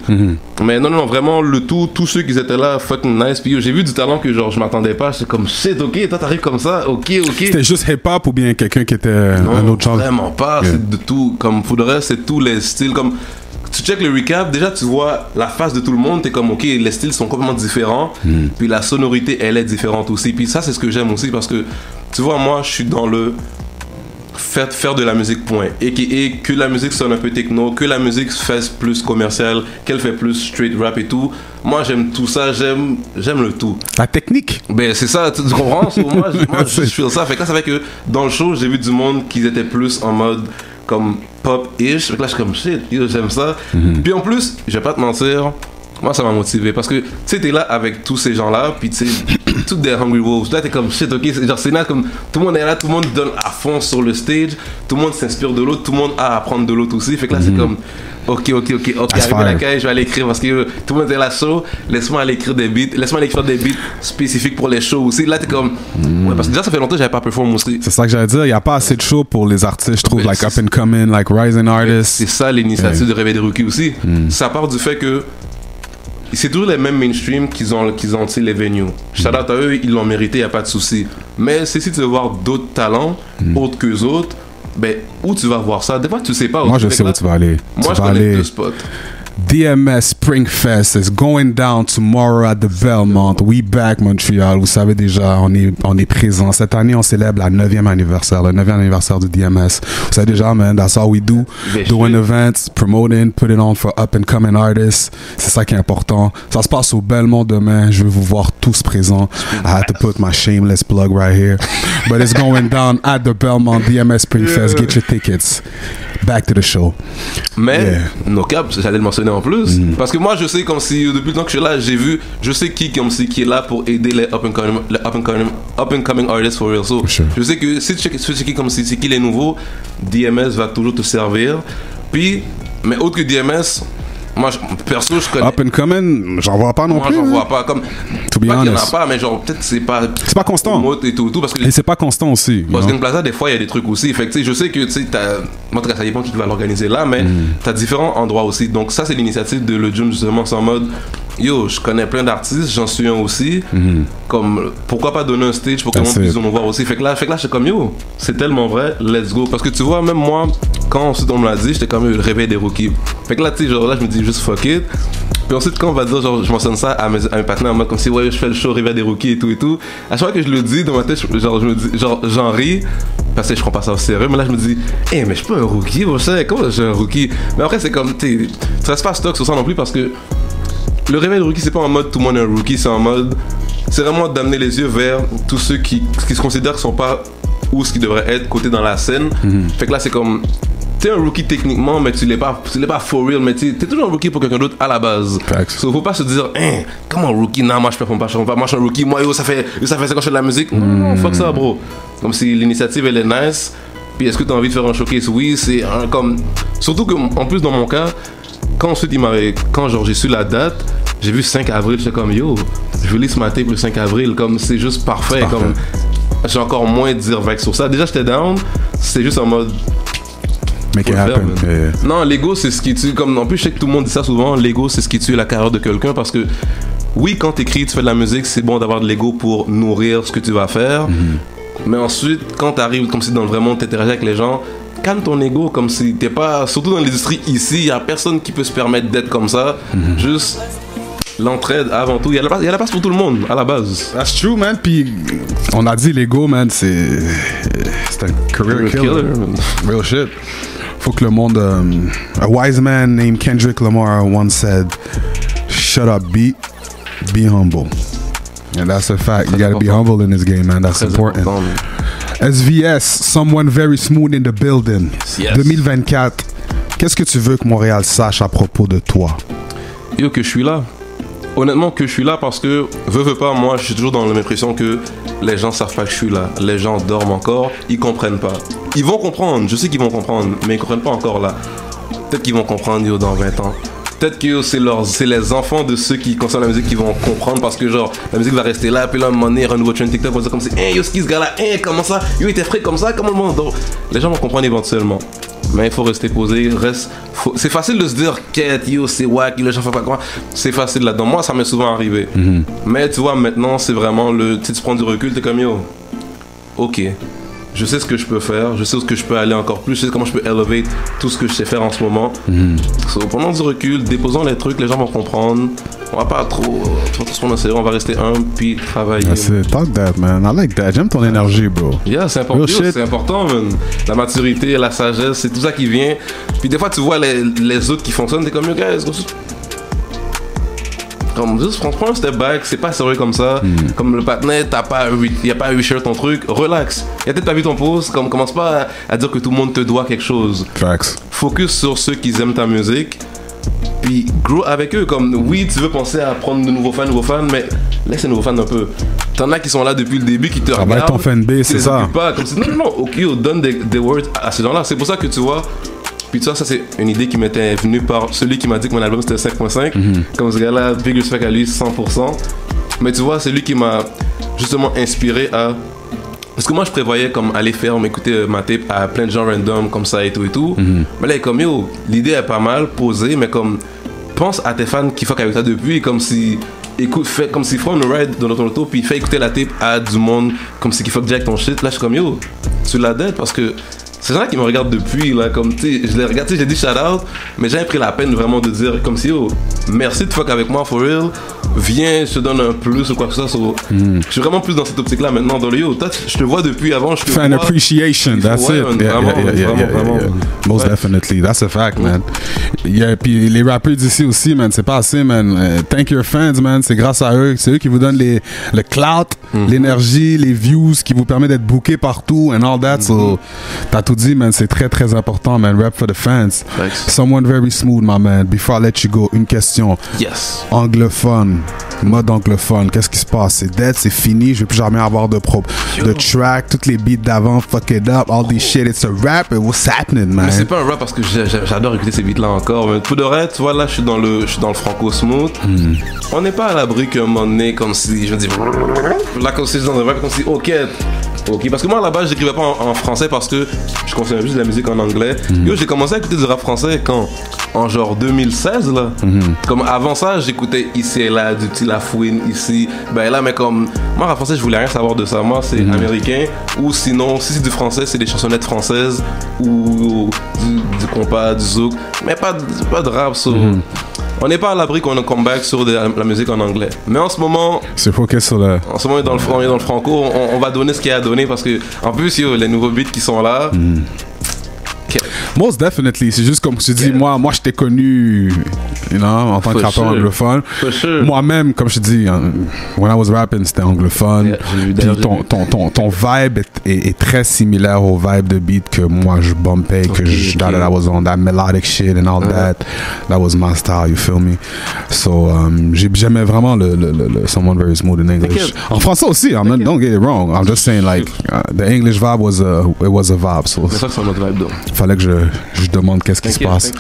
Mais non, vraiment, tous ceux qui étaient là, fucking nice. Puis j'ai vu du talent que, genre, je m'attendais pas. J'étais comme, shit, ok, toi, t'arrives comme ça, ok. C'était juste hip-hop ou bien quelqu'un qui était un autre genre? Vraiment pas, c'est de tout. Comme, faudrait, c'est tous les styles, comme... tu check le recap, déjà tu vois la face de tout le monde, t'es comme ok, les styles sont complètement différents, puis la sonorité elle est différente aussi, puis ça c'est ce que j'aime aussi parce que tu vois moi je suis dans le faire de la musique point, et que la musique sonne un peu techno, que la musique fasse plus commerciale, qu'elle fait plus straight rap et tout. Moi j'aime tout ça, j'aime le tout. La technique. Ben c'est ça, tu comprends? Moi je feel ça, fait que là ça fait que dans le show j'ai vu du monde qui étaient plus en mode comme pop-ish, fait que là je suis comme shit, yo, j'aime ça. Puis en plus, je vais pas te mentir, moi ça m'a motivé parce que tu sais t'es là avec tous ces gens là, puis tu sais toutes des Hungry Wolves, là t'es comme shit, ok, genre c'est là comme tout le monde est là, tout le monde donne à fond sur le stage, tout le monde s'inspire de l'autre, tout le monde a à apprendre de l'autre aussi, fait que là c'est comme ok, arrivé à la caille, je vais aller écrire parce que tout le monde est là chaud, laisse-moi aller écrire des beats, laisse-moi aller écrire des beats spécifiques pour les shows aussi, là t'es comme ouais, parce que déjà ça fait longtemps que j'avais pas performé aussi. C'est ça que j'allais dire, il y a pas assez de shows pour les artistes, je trouve, like up and coming, like rising artists. C'est ça l'initiative de Réveil des Rookies aussi, ça part du fait que c'est toujours les mêmes mainstream qu'ils ont les venues. Shout out à eux, ils l'ont mérité, y a pas de souci. Mais c'est si tu veux voir d'autres talents, autres qu'eux autres, ben, où tu vas voir ça? Des fois, tu sais pas. Moi, je sais où tu vas aller. Moi, je connais deux spots. DMS Spring Fest is going down tomorrow at the Belmont. We back Montreal. Vous savez déjà, on est présent. Cette année, on célèbre le 9e anniversaire du DMS. Vous savez déjà, man, that's all we do. Doing events, promoting, putting on for up and coming artists. C'est ça qui est important. Ça se passe au Belmont demain. Je veux vous voir tous présents. I had to put my shameless plug right here. But it's going down at the Belmont DMS Spring Fest. Get your tickets. Back to the show. Mais, no cap, j'allais le mentionner en plus. Parce que moi, je sais comme si, depuis le temps que je suis là, je sais qui est là pour aider les up and coming artists for real. So, sure. Je sais que si tu checkes comme si c'est qui les nouveaux, DMS va toujours te servir. Puis, mais autre que DMS, moi, perso, je connais. Up and coming, j'en vois pas non plus. Moi, j'en vois pas. Comme, to be pas qu'il y en a honest. pas, mais genre, peut-être c'est pas constant. Et tout, parce que Et c'est pas constant aussi. parce qu'une plaza, des fois, il y a des trucs aussi. Fait que, tu sais, je sais que, tu sais, en tout cas, ça dépend qui va l'organiser là, mais t'as différents endroits aussi. Donc, ça, c'est l'initiative de Le June, justement, c'est en mode, yo, je connais plein d'artistes, j'en suis un aussi. Comme, pourquoi pas donner un stage pour que le monde puisse nous voir aussi. Fait que là, je suis comme, yo, c'est tellement vrai, let's go. Parce que tu vois, même moi, quand ensuite on me l'a dit, j'étais comme, le réveil des rookies. Fait que là, tu sais, genre, là, je me dis juste fuck it. Puis ensuite, quand on va dire, genre, je mentionne ça à mes partenaires en mode comme si, ouais, je fais le show Réveil des Rookies et tout. À chaque fois que je le dis, dans ma tête, j'en ris, parce que je prends pas ça au sérieux, mais là, je me dis, mais je suis pas un rookie, moi, je sais, comment je suis un rookie? Mais après, c'est comme, tu restes pas stock sur ça non plus, parce que le Réveil des Rookies, c'est pas en mode tout le monde est un rookie, c'est en mode, c'est vraiment d'amener les yeux vers tous ceux qui se considèrent qu'ils sont pas où ce qu'ils devraient être, côté dans la scène. Fait que là, c'est comme, t'es un rookie techniquement, mais tu l'es pas for real, mais t'es toujours un rookie pour quelqu'un d'autre à la base. So, faut pas se dire, comment un rookie? Non, moi je performe pas, moi je suis un rookie, moi ça fait ça quand je fais de la musique. Non, fuck ça, bro. Comme si l'initiative elle est nice, puis est-ce que t'as envie de faire un showcase? Oui, c'est comme. Surtout que, en plus, dans mon cas, quand j'ai su la date, j'ai vu 5 avril, j'étais comme, yo, je release ma tape le 5 avril, comme c'est juste parfait. Comme, j'ai encore moins de dire vague sur ça. Déjà, j'étais down, c'était juste en mode. Make it happen. Non, l'ego, c'est ce qui tue. Comme, en plus, je sais que tout le monde dit ça souvent, l'ego, c'est ce qui tue la carrière de quelqu'un parce que, oui, quand t'écris, tu fais de la musique, c'est bon d'avoir de l'ego pour nourrir ce que tu vas faire. Mais ensuite, quand t'arrives, comme si dans le vrai monde, t'interagis avec les gens, calme ton ego, comme si t'es pas. Surtout dans l'industrie ici, y a personne qui peut se permettre d'être comme ça. Juste. L'entraide avant tout, il y a la place pour tout le monde à la base. That's true, man. Puis on a dit l'ego, man, c'est un career killer. Real shit. Faut que le monde. A wise man named Kendrick Lamar once said, "Shut up, be humble." And that's a fact. You gotta be humble in this game, man. That's important. SVS, someone very smooth in the building. Yes. 2024. Qu'est-ce que tu veux que Montréal sache à propos de toi? Yo, que je suis là. Honnêtement, que je suis là parce que, veux pas, moi, je suis toujours dans l'impression que les gens savent pas que je suis là. Les gens dorment encore, ils comprennent pas. Ils vont comprendre, je sais qu'ils vont comprendre, mais ils comprennent pas encore là. Peut-être qu'ils vont comprendre, yo, dans 20 ans. Peut-être que c'est les enfants de ceux qui consomment la musique qui vont comprendre parce que, genre, la musique va rester là, puis là, à un moment donné, il y aura un nouveau trend TikTok, on va dire comme si, yo, ce gars-là, comment ça, yo, il était frais comme ça, comment le monde. Donc, les gens vont comprendre éventuellement. Mais il faut rester posé, c'est facile de se dire quête, yo, c'est wack, les gens font pas quoi. C'est facile là-dedans. Moi, ça m'est souvent arrivé. Mais tu vois, maintenant, c'est vraiment tu prends du recul, t'es comme yo. Ok. je sais ce que je peux faire, je sais où que je peux aller encore plus, je sais comment je peux elevate tout ce que je sais faire en ce moment. So, prenons du recul, déposons les trucs, les gens vont comprendre. On va pas trop se prendre au sérieux, on va rester humble puis travailler. That's it. Talk that, man. I like that. J'aime ton énergie, bro. Yeah, c'est important, c'est important, man. La maturité, la sagesse, c'est tout ça qui vient. Puis des fois, tu vois les autres qui fonctionnent, t'es comme, yo, guys, comme juste prends un step back, c'est pas sérieux comme ça. Comme le partenaire, y a pas à research ton truc, relax. Y a peut-être pas vu ton post, comme commence pas à dire que tout le monde te doit quelque chose. Facts. Focus sur ceux qui aiment ta musique, puis grow avec eux. Comme oui, tu veux penser à prendre de nouveaux fans, mais laisse les nouveaux fans un peu. T'en as qui sont là depuis le début, qui te regardent. Ton fanbase, c'est ça. Pas, comme si, non, ok, donne des words à ces gens-là. C'est pour ça que tu vois. Puis ça c'est une idée qui m'était venue par celui qui m'a dit que mon album c'était 5.5. Comme ce gars-là, big respect à lui, 100%. Mais tu vois, c'est lui qui m'a justement inspiré à... Parce que moi, je prévoyais comme aller faire, m'écouter ma tape à plein de gens random comme ça et tout. Mais là, comme yo, l'idée est pas mal posée, mais comme pense à tes fans qui fuck avec toi depuis, comme si... Écoute, comme si font une ride dans notre auto, puis fait écouter la tape à du monde comme si qui fuck direct ton shit. Là, je suis comme yo, tu l'as dead parce que... C'est gens qui me regardent depuis, là, comme, tu sais, je les regarde, tu sais, j'ai dit shout out, mais j'ai pris la peine vraiment de dire, comme si, oh, merci de fuck avec moi, for real, viens, je te donne un plus ou quoi que ce soit. Je suis vraiment plus dans cette optique-là maintenant, dans le yo, toi, je te vois depuis avant, je te Fan vois. appreciation, that's it. Vraiment. Most definitely, that's a fact, man. Puis les rappeurs d'ici aussi, man, c'est pas assez, man. Thank your fans, man, c'est grâce à eux, c'est eux qui vous donnent le clout, l'énergie, les views, qui vous permet d'être booké partout and all that, so, t'as tout dit, man, c'est très très important, man. Rap for the fans. Thanks. Someone very smooth, my man. Before I let you go, une question. Yes. Anglophone, mode anglophone, qu'est-ce qui se passe? C'est dead, c'est fini, je vais plus jamais avoir de track, toutes les beats d'avant, fuck it up, all this shit, it's a rap, what's happening, man? Mais c'est pas un rap parce que j'adore écouter ces beats-là encore. Mais pour de vrai, tu vois, là, je suis dans le franco smooth. On n'est pas à l'abri qu'un moment donné, comme si, je me dis, là, comme si je suis dans un rap, comme si, ok, parce que moi à la base j'écrivais pas en français parce que je consommais juste de la musique en anglais. Yo, j'ai commencé à écouter du rap français quand en genre 2016 là. Comme avant ça j'écoutais ici et là du petit Lafouine ici, ben là mais comme moi rap français je voulais rien savoir de ça. Moi c'est américain ou sinon si c'est du français c'est des chansonnettes françaises ou du compas, du zouk, mais pas de rap. On n'est pas à l'abri qu'on a comeback sur la musique en anglais. Mais en ce moment... C'est focus sur le... En ce moment, on est dans le franco. On va donner ce qu'il y a à donner parce que, en plus, yo, les nouveaux beats qui sont là... Most definitely. C'est juste comme tu dis, moi je t'ai connu, you know, en tant que rappeur anglophone. Moi-même, comme je te dis, when I was rapping, c'était anglophone. Puis ton vibe est très similaire au vibe de beat que moi je bumpais, que that I was on that melodic shit and all that. That was my style, you feel me? So, j'aimais vraiment le Someone Very Smooth in English. En français aussi, don't get it wrong. I'm just saying, like, the English vibe was a vibe. So, c'est ça que c'est notre vibe, donc. Fallait que je demande qu'est-ce qui se passe.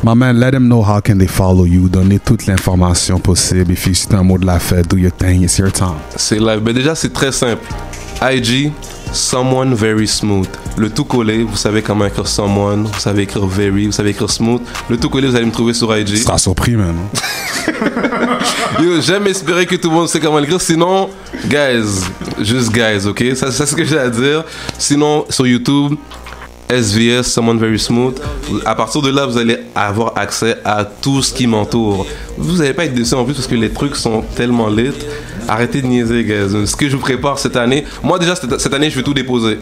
My man, let them know how can they follow you. Donnez toute l'information possible. Et puis, si t'as un mot de la fête, do your thing, it's your time. C'est live. Ben déjà, c'est très simple. IG, Someone Very Smooth. Le tout collé, vous savez comment écrire Someone, vous savez écrire Very, vous savez écrire Smooth. Le tout collé, vous allez me trouver sur IG. Tu seras surpris, man. Yo, j'aime espérer que tout le monde sait comment l'écrire. Sinon, guys, juste guys, ok? Ça c'est ce que j'ai à dire. Sinon, sur YouTube, SVS, Someone Very Smooth. À partir de là, vous allez avoir accès à tout ce qui m'entoure. Vous n'allez pas être déçus en plus parce que les trucs sont tellement lit. Arrêtez de niaiser, guys. Ce que je vous prépare cette année, moi déjà cette année, je vais tout déposer.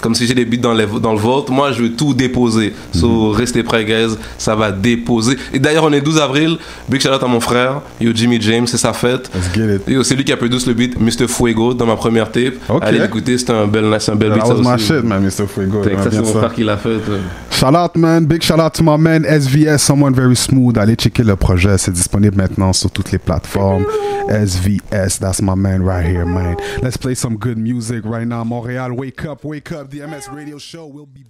Comme si j'ai des beats dans le vault, moi je veux tout déposer. So restez prêts, guys, ça va déposer. Et d'ailleurs, on est 12 avril. Big shout out à mon frère, yo Jimmy James, c'est sa fête. Let's get it. Yo, c'est lui qui a produit le beat Mr. Fuego dans ma première tape. Okay. Allez l'écouter, c'est un bel beat. That was my shit, man, Mr. Fuego. Ça, c'est mon frère qui l'a fait. Shout out, man. Big shout out to my man SVS, Someone Very Smooth. Allez checker le projet, c'est disponible maintenant sur toutes les plateformes. SVS, that's my man right here, man. Let's play some good music right now. Montréal, wake up, the MS Radio Show will be